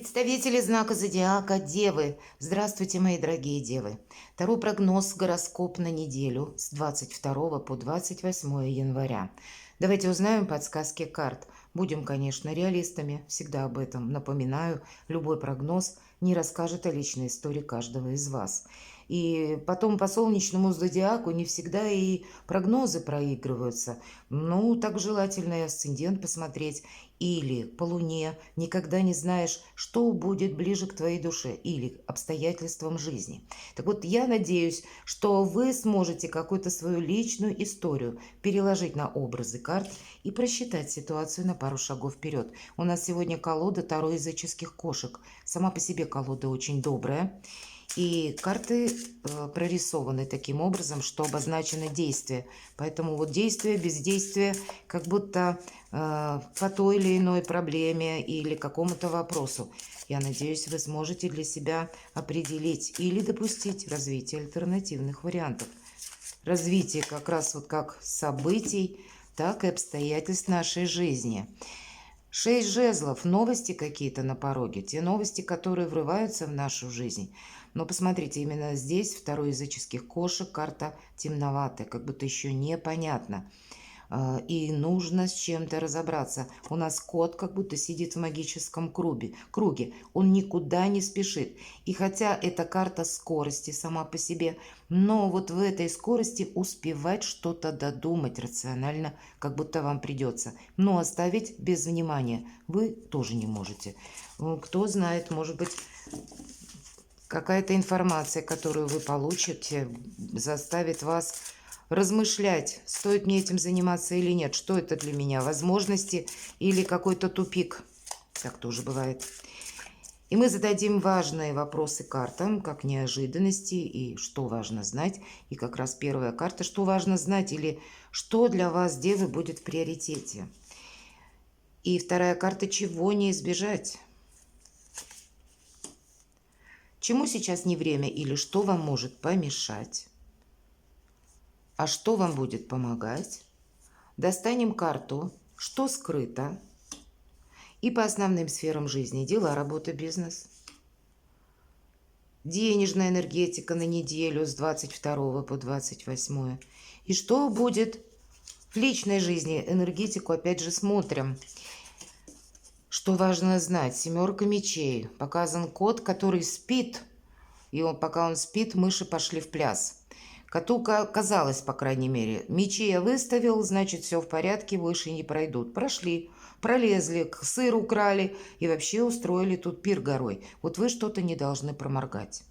Представители знака зодиака Девы. Здравствуйте, мои дорогие Девы. Таро прогноз гороскоп на неделю с 22 по 28 января. Давайте узнаем подсказки карт. Будем, конечно, реалистами, всегда об этом напоминаю. Любой прогноз не расскажет о личной истории каждого из вас. И потом по солнечному зодиаку не всегда и прогнозы проигрываются. Ну, так желательно и асцендент посмотреть. Или по луне. Никогда не знаешь, что будет ближе к твоей душе или обстоятельствам жизни. Так вот, я надеюсь, что вы сможете какую-то свою личную историю переложить на образы карт и просчитать ситуацию на пару шагов вперед. У нас сегодня колода Таро языческих кошек. Сама по себе колода очень добрая. И карты прорисованы таким образом, что обозначено действие. Поэтому вот действие, бездействие, как будто по той или иной проблеме или какому-то вопросу. Я надеюсь, вы сможете для себя определить или допустить развитие альтернативных вариантов. Развитие как раз вот как событий, так и обстоятельств нашей жизни. 6 жезлов, новости какие-то на пороге, те новости, которые врываются в нашу жизнь. Но посмотрите, именно здесь, второй языческих кошек, карта темноватая, как будто еще непонятно. И нужно с чем-то разобраться. У нас кот как будто сидит в магическом круге. Он никуда не спешит. И хотя эта карта скорости сама по себе, но вот в этой скорости успевать что-то додумать рационально, как будто вам придется. Но оставить без внимания вы тоже не можете. Кто знает, может быть, какая-то информация, которую вы получите, заставит вас размышлять, стоит мне этим заниматься или нет, что это для меня, возможности или какой-то тупик. Так тоже бывает. И мы зададим важные вопросы картам, как неожиданности и что важно знать. И как раз первая карта, что важно знать или что для вас, Девы, будет в приоритете. И вторая карта, чего не избежать. Чему сейчас не время или что вам может помешать. А что вам будет помогать? Достанем карту «Что скрыто?» и по основным сферам жизни: дела, работа, бизнес. Денежная энергетика на неделю с 22 по 28. И что будет в личной жизни? Энергетику опять же смотрим. Что важно знать? Семерка мечей. Показан кот, который спит. И пока он спит, мыши пошли в пляс. Коту казалось, по крайней мере. Мечи я выставил, значит, все в порядке, выше не пройдут. Прошли, пролезли, сыр украли и вообще устроили тут пир горой. Вот вы что-то не должны проморгать.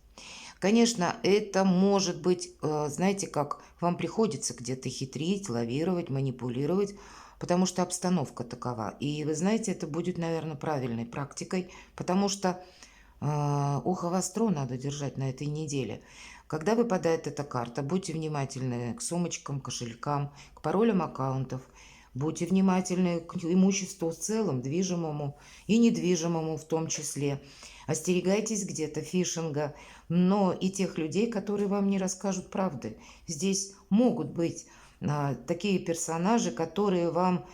Конечно, это может быть, знаете, как вам приходится где-то хитрить, лавировать, манипулировать, потому что обстановка такова. И вы знаете, это будет, наверное, правильной практикой, потому что ухо востро надо держать на этой неделе. Когда выпадает эта карта, будьте внимательны к сумочкам, кошелькам, к паролям аккаунтов. Будьте внимательны к имуществу в целом, движимому и недвижимому в том числе. Остерегайтесь где-то фишинга, но и тех людей, которые вам не расскажут правды. Здесь могут быть такие персонажи, которые вам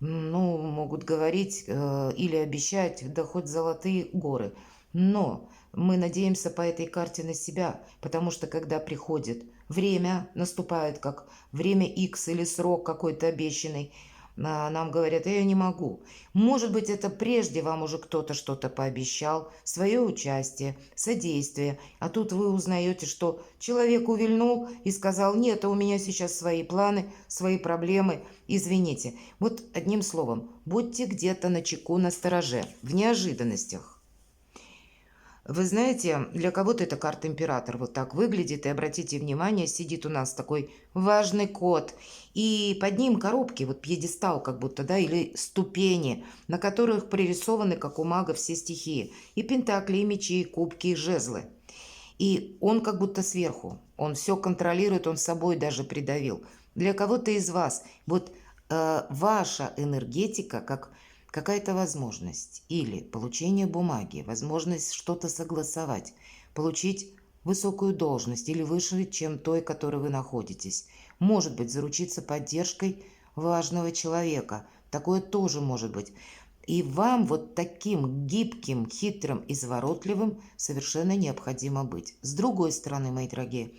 могут говорить или обещать, да хоть золотые горы. Но мы надеемся по этой карте на себя, потому что когда приходит время, наступает как время X или срок какой-то обещанный, нам говорят: я не могу. Может быть, это прежде вам уже кто-то что-то пообещал, свое участие, содействие, а тут вы узнаете, что человек увильнул и сказал: нет, а у меня сейчас свои планы, свои проблемы, извините. Вот одним словом, будьте где-то начеку, настороже, в неожиданностях. Вы знаете, для кого-то эта карта император вот так выглядит. И обратите внимание, сидит у нас такой важный кот. И под ним коробки, вот пьедестал как будто, да, или ступени, на которых прорисованы, как у мага, все стихии. И пентакли, и мечи, и кубки, и жезлы. И он как будто сверху. Он все контролирует, он собой даже придавил. Для кого-то из вас вот ваша энергетика, как какая-то возможность или получение бумаги, возможность что-то согласовать, получить высокую должность или выше, чем той, в которой вы находитесь. Может быть, заручиться поддержкой важного человека. Такое тоже может быть. И вам вот таким гибким, хитрым, изворотливым совершенно необходимо быть. С другой стороны, мои дорогие,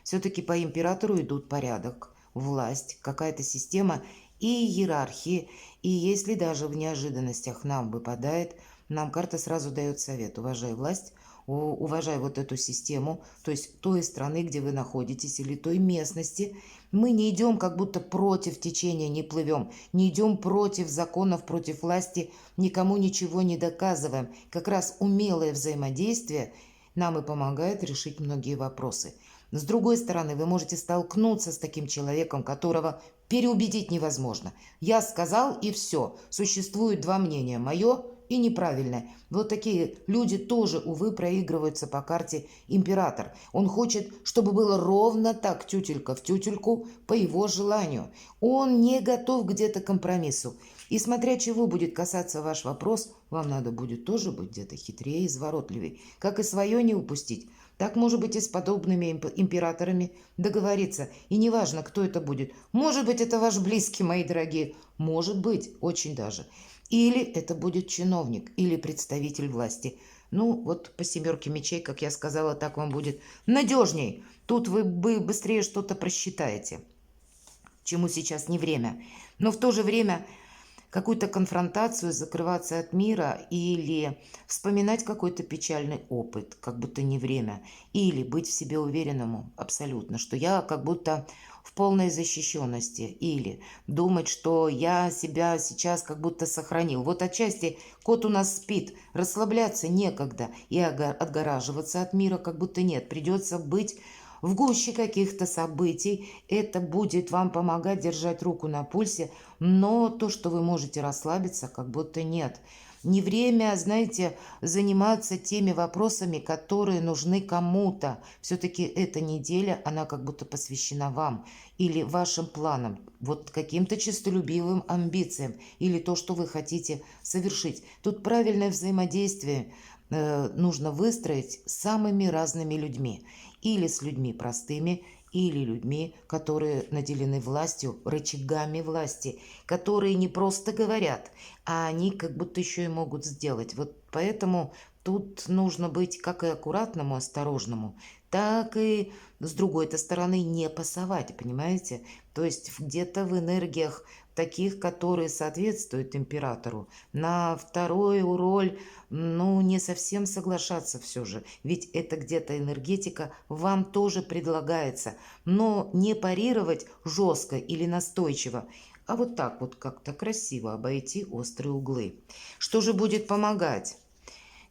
все-таки по императору идут порядок, власть, какая-то система и иерархии. И если даже в неожиданностях нам выпадает, нам карта сразу дает совет: уважай власть, уважай вот эту систему, то есть той страны, где вы находитесь, или той местности. Мы не идем как будто против течения, не плывем, не идем против законов, против власти, никому ничего не доказываем. Как раз умелое взаимодействие нам и помогает решить многие вопросы. С другой стороны, вы можете столкнуться с таким человеком, которого переубедить невозможно. Я сказал, и все. Существует два мнения: мое и неправильное. Вот такие люди тоже, увы, проигрываются по карте император. Он хочет, чтобы было ровно так, тютелька в тютельку, по его желанию. Он не готов где-то к компромиссу. И смотря чего будет касаться ваш вопрос, вам надо будет тоже быть где-то хитрее и изворотливее. Как и свое не упустить, так, может быть, и с подобными императорами договориться. И неважно, кто это будет. Может быть, это ваш близкий, мои дорогие. Может быть, очень даже. Или это будет чиновник, или представитель власти. Ну, вот по 7 мечей, как я сказала, так вам будет надежней. Тут вы быстрее что-то просчитаете, чему сейчас не время. Но в то же время какую-то конфронтацию, закрываться от мира или вспоминать какой-то печальный опыт, как будто не время, или быть в себе уверенному абсолютно, что я как будто в полной защищенности, или думать, что я себя сейчас как будто сохранил. Вот отчасти кот у нас спит, расслабляться некогда и отгораживаться от мира как будто нет. Придется быть в гуще каких-то событий. Это будет вам помогать держать руку на пульсе, но то, что вы можете расслабиться, как будто нет. Не время, знаете, заниматься теми вопросами, которые нужны кому-то. Все-таки эта неделя, она как будто посвящена вам или вашим планам, вот каким-то честолюбивым амбициям или то, что вы хотите совершить. Тут правильное взаимодействие нужно выстроить с самыми разными людьми. Или с людьми простыми, или людьми, которые наделены властью, рычагами власти, которые не просто говорят, а они как будто еще и могут сделать. Вот поэтому тут нужно быть как и аккуратному, осторожному, так и с другой-то стороны не пасовать, понимаете? То есть где-то в энергиях таких, которые соответствуют императору, на вторую роль, ну, не совсем соглашаться все же, ведь это где-то энергетика вам тоже предлагается, но не парировать жестко или настойчиво, а вот так вот как-то красиво обойти острые углы. Что же будет помогать?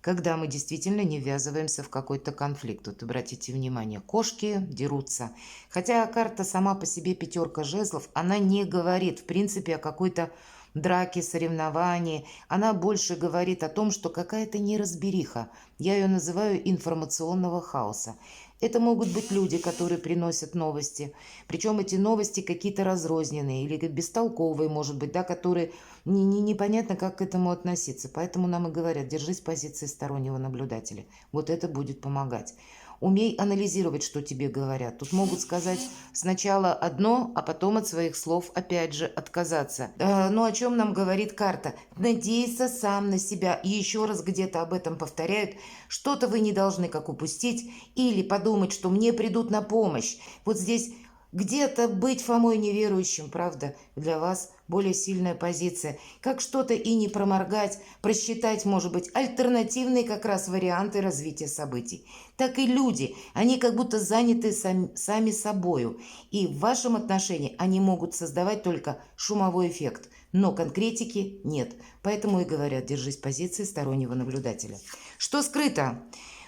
Когда мы действительно не ввязываемся в какой-то конфликт. Вот обратите внимание, кошки дерутся. Хотя карта сама по себе 5 жезлов, она не говорит, в принципе, о какой-то драке, соревновании. Она больше говорит о том, что какая-то неразбериха. Я ее называю информационного хаоса. Это могут быть люди, которые приносят новости. Причем эти новости какие-то разрозненные или бестолковые, может быть, да, которые непонятно, как к этому относиться. Поэтому нам и говорят: держись с позиции стороннего наблюдателя. Вот это будет помогать. Умей анализировать, что тебе говорят. Тут могут сказать сначала одно, а потом от своих слов опять же отказаться. Но о чем нам говорит карта? Надейся сам на себя. И еще раз где-то об этом повторяют. Что-то вы не должны как упустить или подумать, что мне придут на помощь. Вот здесь где-то быть Фомой неверующим, правда, для вас более сильная позиция. Как что-то и не проморгать, просчитать, может быть, альтернативные как раз варианты развития событий. Так и люди, они как будто заняты сами собою. И в вашем отношении они могут создавать только шумовой эффект, но конкретики нет. Поэтому и говорят: держись позиции стороннего наблюдателя. Что скрыто?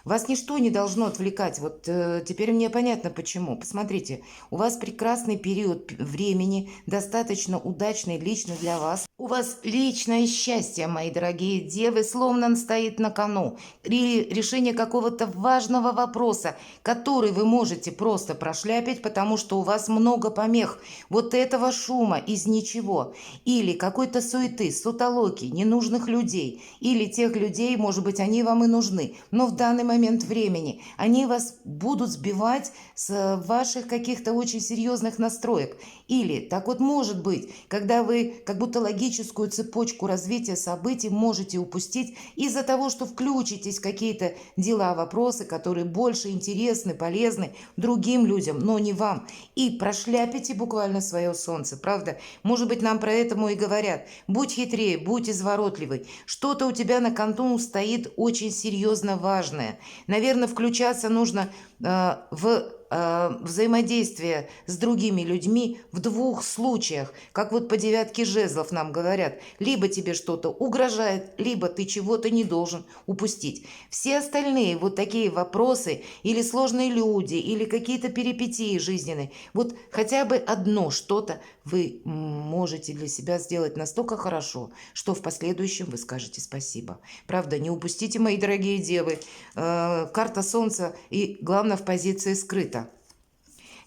Вас ничто не должно отвлекать. Вот теперь мне понятно почему. Посмотрите, у вас прекрасный период времени, достаточно удачный лично для вас. У вас личное счастье, мои дорогие девы, словно стоит на кону. Решение какого-то важного вопроса, который вы можете просто прошляпить, потому что у вас много помех. Вот этого шума из ничего. Или какой-то суеты, сутолоки, работе, ненужных людей или тех людей, может быть, они вам и нужны, но в данный момент времени они вас будут сбивать с ваших каких-то очень серьезных настроек. Или так вот может быть, когда вы как будто логическую цепочку развития событий можете упустить из-за того, что включитесь в какие-то дела, вопросы, которые больше интересны, полезны другим людям, но не вам. И прошляпите буквально свое солнце, правда? Может быть, нам про это и говорят. Будь хитрее, будь изворотливый. Что-то у тебя на кону стоит очень серьезно важное. Наверное, включаться нужно в взаимодействие с другими людьми в двух случаях, как вот по девятке жезлов нам говорят. Либо тебе что-то угрожает, либо ты чего-то не должен упустить. Все остальные вот такие вопросы или сложные люди, или какие-то перипетии жизненные, вот хотя бы одно что-то вы можете для себя сделать настолько хорошо, что в последующем вы скажете спасибо. Правда, не упустите, мои дорогие девы, карта Солнца и, главное, в позиции скрыта.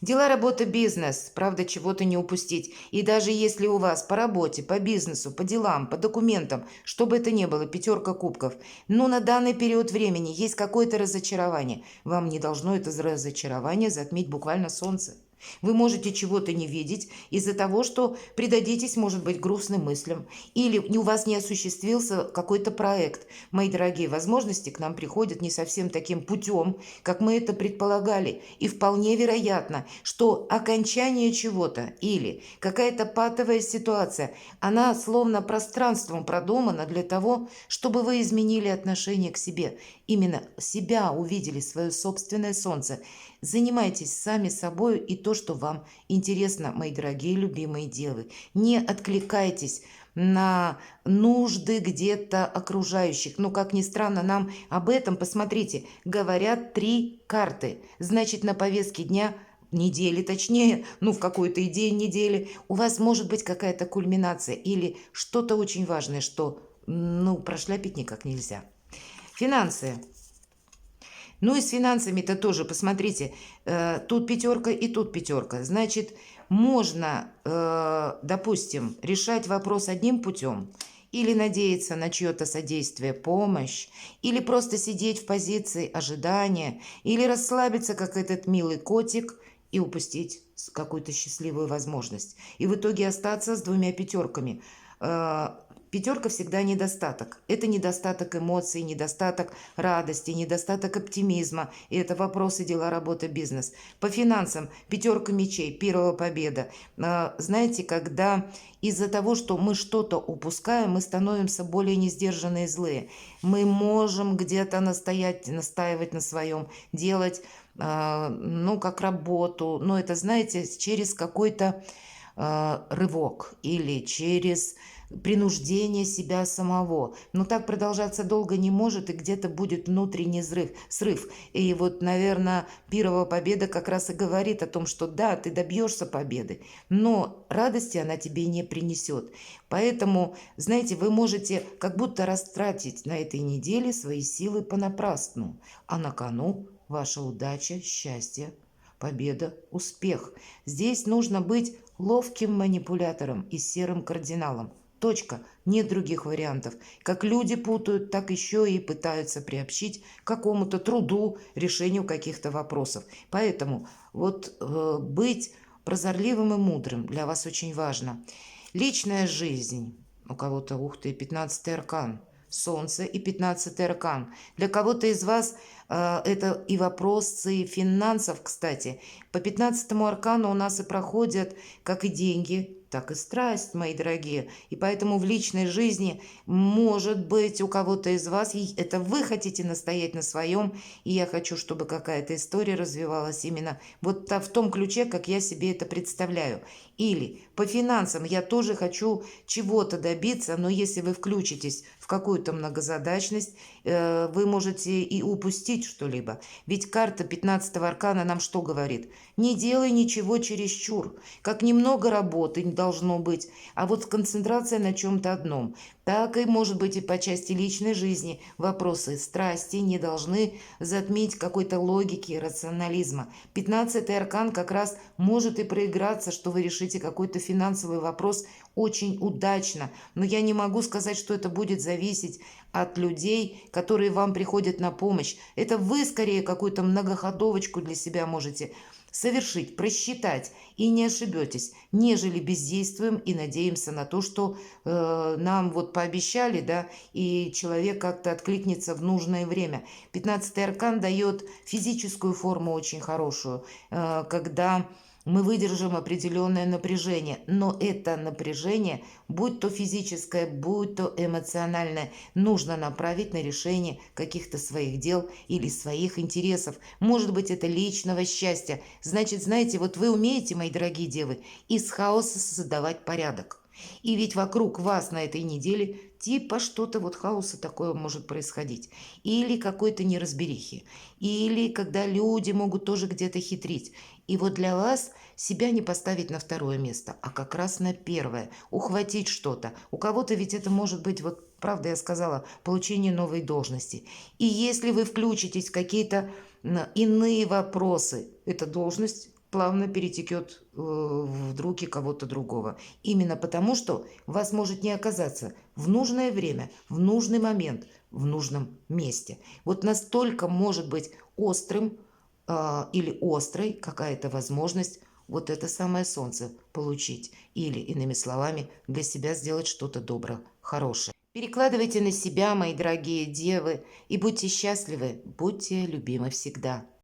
Дела, работа, бизнес. Правда, чего-то не упустить. И даже если у вас по работе, по бизнесу, по делам, по документам, что бы это ни было, 5 кубков, но на данный период времени есть какое-то разочарование, вам не должно это разочарование затмить буквально солнце. Вы можете чего-то не видеть из-за того, что предадитесь, может быть, грустным мыслям. Или у вас не осуществился какой-то проект. Мои дорогие, возможности к нам приходят не совсем таким путем, как мы это предполагали. И вполне вероятно, что окончание чего-то или какая-то патовая ситуация, она словно пространством продумана для того, чтобы вы изменили отношение к себе. Именно себя увидели, свое собственное солнце. Занимайтесь сами собой и то, что вам интересно, мои дорогие любимые девы. Не откликайтесь на нужды где-то окружающих. Но, как ни странно, нам об этом, посмотрите, говорят 3 карты. Значит, на повестке дня, недели точнее, в какой-то день недели, у вас может быть какая-то кульминация или что-то очень важное, что, прошляпить никак нельзя. Финансы. И с финансами-то тоже, посмотрите, тут 5 и тут 5. Значит, можно, допустим, решать вопрос одним путем, или надеяться на чье-то содействие, помощь, или просто сидеть в позиции ожидания, или расслабиться, как этот милый котик, и упустить какую-то счастливую возможность. И в итоге остаться с 2 5. 5 всегда недостаток. Это недостаток эмоций, недостаток радости, недостаток оптимизма. И это вопросы, дела, работа, бизнес. По финансам 5 мечей, 1 победа. Знаете, когда из-за того, что мы что-то упускаем, мы становимся более несдержанные и злые. Мы можем где-то настаивать на своем, делать, как работу. Но это, знаете, через какой-то рывок или через принуждение себя самого. Но так продолжаться долго не может, и где-то будет внутренний срыв. И вот, наверное, 1 победа как раз и говорит о том, что да, ты добьешься победы, но радости она тебе не принесет. Поэтому, знаете, вы можете как будто растратить на этой неделе свои силы понапрасну, а на кону ваша удача, счастье, победа, успех. Здесь нужно быть ловким манипулятором и серым кардиналом. Точка. Нет других вариантов. Как люди путают, так еще и пытаются приобщить к какому-то труду, решению каких-то вопросов. Поэтому быть прозорливым и мудрым для вас очень важно. Личная жизнь. У кого-то, 15-й аркан. Солнце и 15-й аркан. Для кого-то из вас это и вопросы финансов, кстати. По 15-му аркану у нас и проходят как и деньги, так и страсть, мои дорогие. И поэтому в личной жизни, может быть, у кого-то из вас, это вы хотите настоять на своем, и я хочу, чтобы какая-то история развивалась именно в том ключе, как я себе это представляю. Или по финансам я тоже хочу чего-то добиться, но если вы включитесь в какую-то многозадачность, вы можете и упустить что-либо. Ведь карта 15-го аркана нам что говорит? Не делай ничего чересчур. Как немного работы должно быть, а вот концентрация на чем-то одном. Так и может быть и по части личной жизни. Вопросы страсти не должны затмить какой-то логики и рационализма. 15-й аркан как раз может и проиграться, что вы решите какой-то финансовый вопрос очень удачно. Но я не могу сказать, что это будет зависеть от людей, которые вам приходят на помощь. Это вы скорее какую-то многоходовочку для себя можете совершить, просчитать и не ошибетесь, нежели бездействуем и надеемся на то, что нам вот пообещали, да, и человек как-то откликнется в нужное время. 15-й аркан дает физическую форму очень хорошую, когда мы выдержим определенное напряжение, но это напряжение, будь то физическое, будь то эмоциональное, нужно направить на решение каких-то своих дел или своих интересов. Может быть, это личного счастья. Значит, знаете, вот вы умеете, мои дорогие девы, из хаоса создавать порядок. И ведь вокруг вас на этой неделе типа что-то вот хаоса такое может происходить. Или какой-то неразберихи. Или когда люди могут тоже где-то хитрить. И вот для вас себя не поставить на второе место, а как раз на первое. Ухватить что-то. У кого-то ведь это может быть, вот правда я сказала, получение новой должности. И если вы включитесь в какие-то иные вопросы, эта должность плавно перетекет в руки кого-то другого. Именно потому, что вас может не оказаться в нужное время, в нужный момент, в нужном месте. Вот настолько может быть острым или острой какая-то возможность вот это самое солнце получить. Или, иными словами, для себя сделать что-то доброе, хорошее. Перекладывайте на себя, мои дорогие девы, и будьте счастливы, будьте любимы всегда.